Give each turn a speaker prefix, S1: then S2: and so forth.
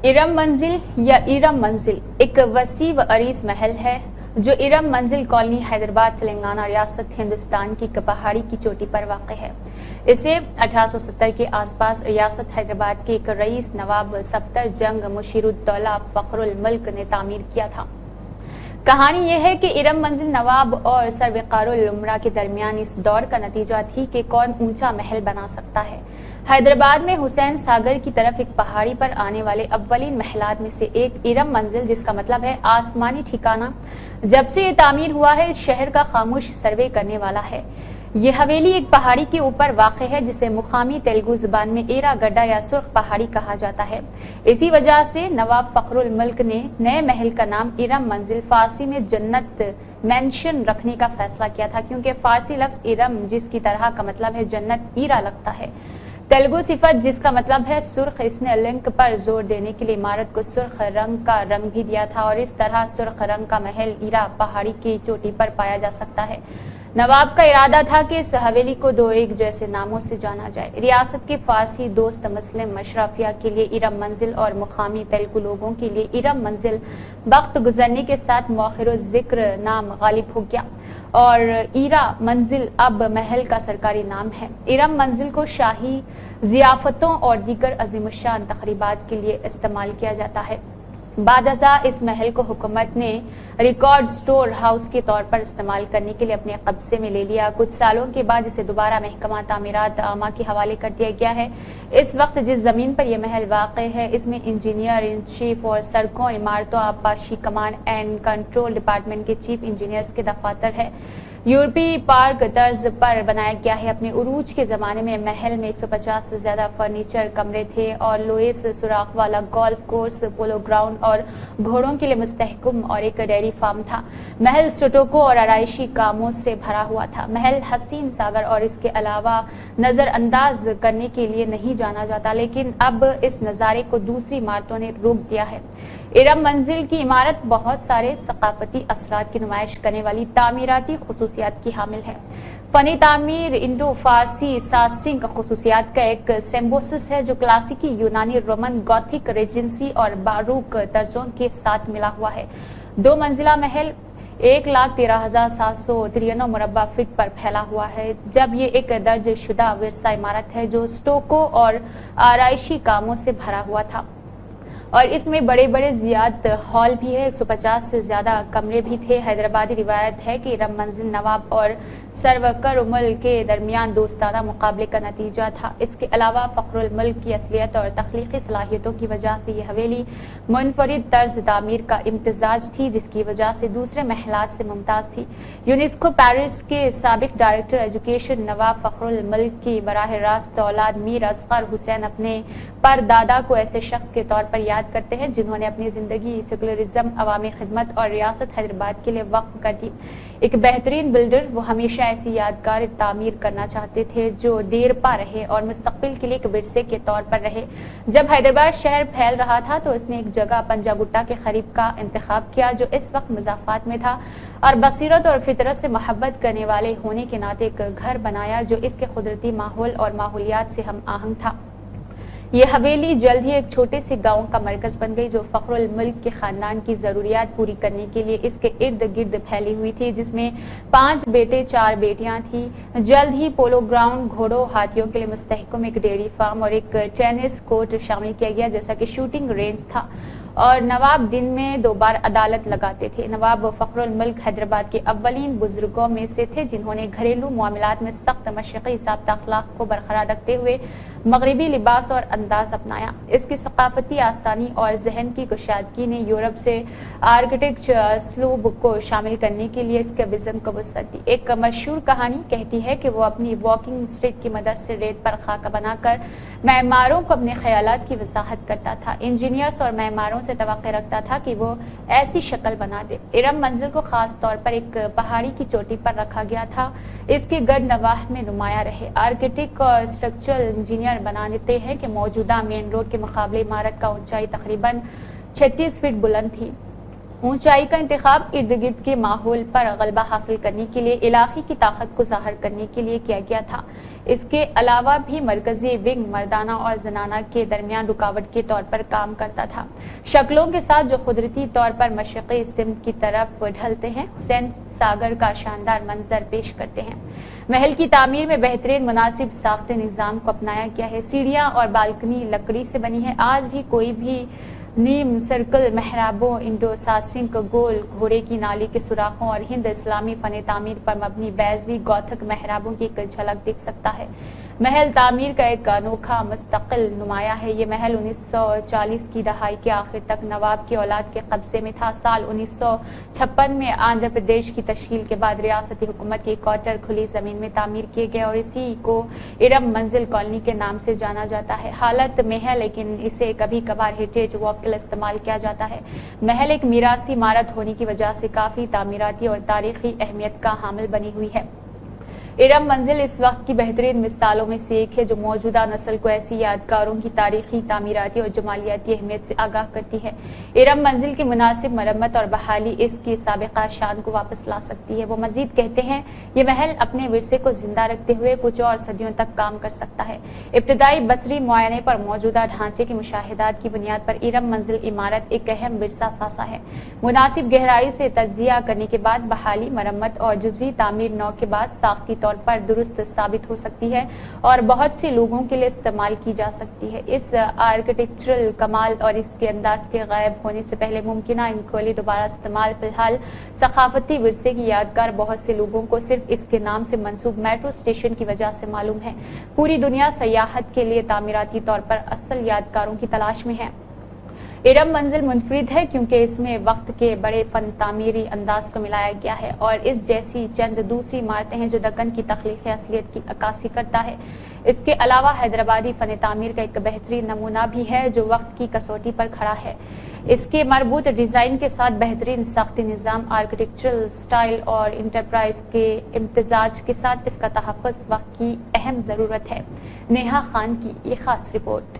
S1: इरम मंजिल या इरम मंजिल एक वसी व अरीज महल है जो इरम मंजिल कॉलोनी हैदराबाद तेलंगाना रियासत हिंदुस्तान की एक पहाड़ी की चोटी पर वाक़ है। इसे 1870 के आसपास रियासत हैदराबाद के एक रईस नवाब सफ्तर जंग मुशीरुद्दौला फखरुल मुल्क ने तामीर किया था। कहानी यह है कि इरम मंजिल नवाब और सरवकारुल उमरा के दरमियान इस दौर का नतीजा थी कि कौन ऊंचा महल बना सकता है। हैदराबाद में हुसैन सागर की तरफ एक पहाड़ी पर आने वाले अव्वलीन महलात में से एक इरम मंजिल, जिसका मतलब है आसमानी ठिकाना, जब से ये तामीर हुआ है इस शहर का खामोश सर्वे करने वाला है। ये हवेली एक पहाड़ी के ऊपर वाक़ है जिसे मुकामी तेलुगु जुबान में एरा गड्ढा या सुर्ख पहाड़ी कहा जाता है। इसी वजह से नवाब फखरुल मुल्क ने नए महल का नाम इरम मंजिल फारसी में जन्नत मेंशन रखने का फैसला किया था, क्योंकि फारसी लफ्ज इरम जिसकी तरह का मतलब है जन्नत ईरा लगता है। तेलुगु सिफत जिसका मतलब है सुर्ख, इसने लिंक पर जोर देने के लिए इमारत को सुर्ख रंग का रंग भी दिया था और इस तरह सुर्ख रंग का महल ईरा पहाड़ी की चोटी पर पाया जा सकता है। नवाब का इरादा था कि इस हवेली को दो एक जैसे नामों से जाना जाए। रियासत के फारसी दोस्त मुस्लिम मशरफिया के लिए इरम मंजिल और मुकामी तेलुगु लोगों के लिए इरम मंजिल वक्त गुजरने के साथ मौखिर जिक्र नाम गालिब हो गया और ईरा मंजिल अब महल का सरकारी नाम है। इरम मंजिल को शाही जियाफतों और दीगर अजीमुशान तकरीबात के लिए इस्तेमाल किया जाता है। बादअज़ा इस महल को हुकूमत ने रिकॉर्ड स्टोर हाउस के तौर पर इस्तेमाल करने के लिए अपने कब्जे में ले लिया। कुछ सालों के बाद इसे दोबारा महकमा तामीरात आमा के हवाले कर दिया गया है। इस वक्त जिस जमीन पर यह महल वाक़ है इसमें इंजीनियर इन चीफ और सड़कों और इमारतों आबपाशी कमांड एंड कंट्रोल डिपार्टमेंट के चीफ इंजीनियर्स के दफातर है। यूरोपीय पार्क तर्ज पर बनाया गया है। अपने उरूज के जमाने में महल में 150 से ज्यादा फर्नीचर कमरे थे और लोहे से सुराख वाला गोल्फ कोर्स, पोलो ग्राउंड और घोड़ों के लिए मुस्तहकम और एक डेयरी फार्म था। महल स्टोको और आराइशी कामों से भरा हुआ था। महल हसीन सागर और इसके अलावा नजरअंदाज करने के लिए नहीं जाना जाता, लेकिन अब इस नज़ारे को दूसरी इमारतों ने रोक दिया है। इरम मंजिल की इमारत बहुत सारे सकाफती असरात की नुमाइश करने वाली तामीराती खुसूसियात की हामिल है। फनी तामीर इंडो फारसी सासिंग खुसूसियात का एक सिम्बोसिस है जो क्लासिकी यूनानी, रोमन, गॉथिक, रेजेंसी और बारूक तर्जों के साथ मिला हुआ है। 2 मंजिला महल 1,13,793 मुरब्बा फीट पर फैला हुआ है, जब ये एक दर्ज शुदा विरसा इमारत है जो स्टोको और आराइशी कामों से भरा हुआ था और इसमें बड़े बड़े जियाद हॉल भी है। 150 से ज्यादा कमरे भी थे। हैदराबादी रिवायत है कि इरम मंजिल नवाब और सरवकर मुल्क के दरमियान दोस्ताना मुकाबले का नतीजा था। इसके अलावा फखरुल मुल्क की असलियत और तख्लीकी सलाहियतों की वजह से यह हवेली मुनफरिद तर्ज तामीर का इम्तजाज थी, जिसकी वजह से दूसरे महलात से मुमताज थी। यूनेस्को पेरिस के साबिक डायरेक्टर एजुकेशन नवाब फखरुल मुल्क की बराह रास्त औलाद मीर असगर हुसैन अपने परदादा को ऐसे शख्स के तौर पर याद करते हैं जिन्होंने अपनी जिंदगी सेकुलरिज्म, अवामी खिदमत और रियासत हैदराबाद के लिए वक्फ कर दी। एक बेहतरीन बिल्डर, वो हमेशा ऐसी यादगार तामीर करना चाहते थे जो देर पा रहे और मुस्तकबिल के लिए एक विरसे के तौर पर रहे। जब हैदराबाद शहर फैल रहा था तो इसने एक जगह पंजागुट्टा के करीब का इंतखाब किया जो इस वक्त मुजाफात में था और बसीरत और फितरत से मोहब्बत करने वाले होने के नाते एक घर बनाया जो इसके कुदरती माहौल और माहौलियात से हम आहंग था। ये हवेली जल्द ही एक छोटे से गांव का मरकज बन गई जो फखरुल मुल्क के खानदान की जरूरियात पूरी करने के लिए इसके इर्द गिर्द फैली हुई थी, जिसमें 5 बेटे 4 बेटियां थी। जल्द ही पोलो ग्राउंड, घोड़ों, हाथियों के लिए मुस्तहकम एक डेयरी फार्म और एक टेनिस कोर्ट शामिल किया गया, जैसा कि शूटिंग रेंज था और नवाब दिन में 2 बार अदालत लगाते थे। नवाब फखरुल मुल्क हैदराबाद के अव्वलीन बुजुर्गों में से थे जिन्होंने घरेलू मामलात में सख्त मशक़ी ज़ाब्ता अखलाक को बरकरार रखते हुए मगरबी लिबास और अंदाज अपनाया। इसकी सकाफती आसानी और जहन की कुशादगी ने यूरोप से आर्किटेक्चर असलूब को शामिल करने के लिए इसके विजन को वसअत दी। एक मशहूर कहानी कहती है कि वो अपनी वॉकिंग स्टिक की मदद से रेत पर खाका बनाकर मेमारों को अपने ख्यालात की वजाहत करता था। इंजीनियर्स और मेमारों से तवक्को रखता था कि वो ऐसी शक्ल बना दे। इरम मंजिल को खास तौर पर एक पहाड़ी की चोटी पर रखा गया था, इसके गड नवाह में नुमाया रहे। आर्किटेक्ट और स्ट्रक्चरल इंजीनियर बनाते हैं कि मौजूदा मेन रोड के मुकाबले इमारत का ऊंचाई तकरीबन 36 फीट बुलंद थी। اونچائی کا انتخاب ارد گرد کے ماحول پر غلبہ حاصل کرنے کے لیے علاقے کی طاقت کو ظاہر کرنے کے لیے کیا گیا تھا۔ اس کے علاوہ بھی مرکزی ونگ مردانہ اور زنانہ کے درمیان رکاوٹ کے طور پر کام کرتا تھا۔ شکلوں کے ساتھ جو قدرتی طور پر مشرقی سمت کی طرف ڈھلتے ہیں، حسین ساگر کا شاندار منظر پیش کرتے ہیں۔ محل کی تعمیر میں بہترین مناسب ساخت نظام کو اپنایا گیا ہے۔ سیڑھیاں اور بالکنی لکڑی سے بنی ہے۔ آج بھی کوئی بھی نیم سرکل محرابوں، انڈو ساسنک گول گھوڑے کی نالی کے سوراخوں اور ہند اسلامی فن تعمیر پر مبنی بیضوی گوتھک محرابوں کی ایک جھلک دیکھ سکتا ہے۔ محل تعمیر کا ایک انوکھا مستقل نمایاں ہے۔ یہ محل 1940 کی دہائی کے آخر تک نواب کی اولاد کے قبضے میں تھا۔ سال 1956 میں آندھرا پردیش کی تشکیل کے بعد ریاستی حکومت کی کوارٹر کھلی زمین میں تعمیر کیے گئے اور اسی کو ارم منزل کالونی کے نام سے جانا جاتا ہے۔ حالت میں ہے لیکن اسے کبھی کبھار ہیریٹیج واک کے لیے استعمال کیا جاتا ہے۔ محل ایک میراثی عمارت ہونے کی وجہ سے کافی تعمیراتی اور تاریخی اہمیت کا حامل بنی ہوئی ہے۔ ارم منزل اس وقت کی بہترین مثالوں میں سے ایک ہے جو موجودہ نسل کو ایسی یادگاروں کی تاریخی، تعمیراتی اور جمالیاتی اہمیت سے آگاہ کرتی ہے۔ ارم منزل کی مناسب مرمت اور بحالی اس کی سابقہ شان کو واپس لا سکتی ہے۔ وہ مزید کہتے ہیں، یہ محل اپنے ورثے کو زندہ رکھتے ہوئے کچھ اور صدیوں تک کام کر سکتا ہے۔ ابتدائی بصری معائنے پر موجودہ ڈھانچے کے مشاہدات کی بنیاد پر ارم منزل عمارت ایک اہم ورثہ سازہ ہے۔ مناسب گہرائی سے تجزیہ کرنے کے بعد بحالی، مرمت اور جزوی تعمیر نو کے بعد ساختی طور پر درست ثابت ہو سکتی ہے اور بہت سے لوگوں کے لیے استعمال کی جا سکتی ہے۔ اس آرکیٹیکچرل کمال اور اس کے انداز کے غائب ہونے سے پہلے ممکنہ انکولی دوبارہ استعمال فی الحال ثقافتی ورثے کی یادگار بہت سے لوگوں کو صرف اس کے نام سے منسوب میٹرو اسٹیشن کی وجہ سے معلوم ہے۔ پوری دنیا سیاحت کے لیے تعمیراتی طور پر اصل یادگاروں کی تلاش میں ہے۔ ارم منزل منفرد ہے کیونکہ اس میں وقت کے بڑے فن تعمیری انداز کو ملایا گیا ہے اور اس جیسی چند دوسری عمارتیں ہیں جو دکن کی تخلیقی اصلیت کی عکاسی کرتا ہے۔ اس کے علاوہ حیدرآبادی فن تعمیر کا ایک بہترین نمونہ بھی ہے جو وقت کی کسوٹی پر کھڑا ہے۔ اس کے مربوط ڈیزائن کے ساتھ بہترین ساختی نظام، آرکیٹیکچرل سٹائل اور انٹرپرائز کے امتزاج کے ساتھ اس کا تحفظ وقت کی اہم ضرورت ہے۔ نیہا خان کی یہ خاص رپورٹ۔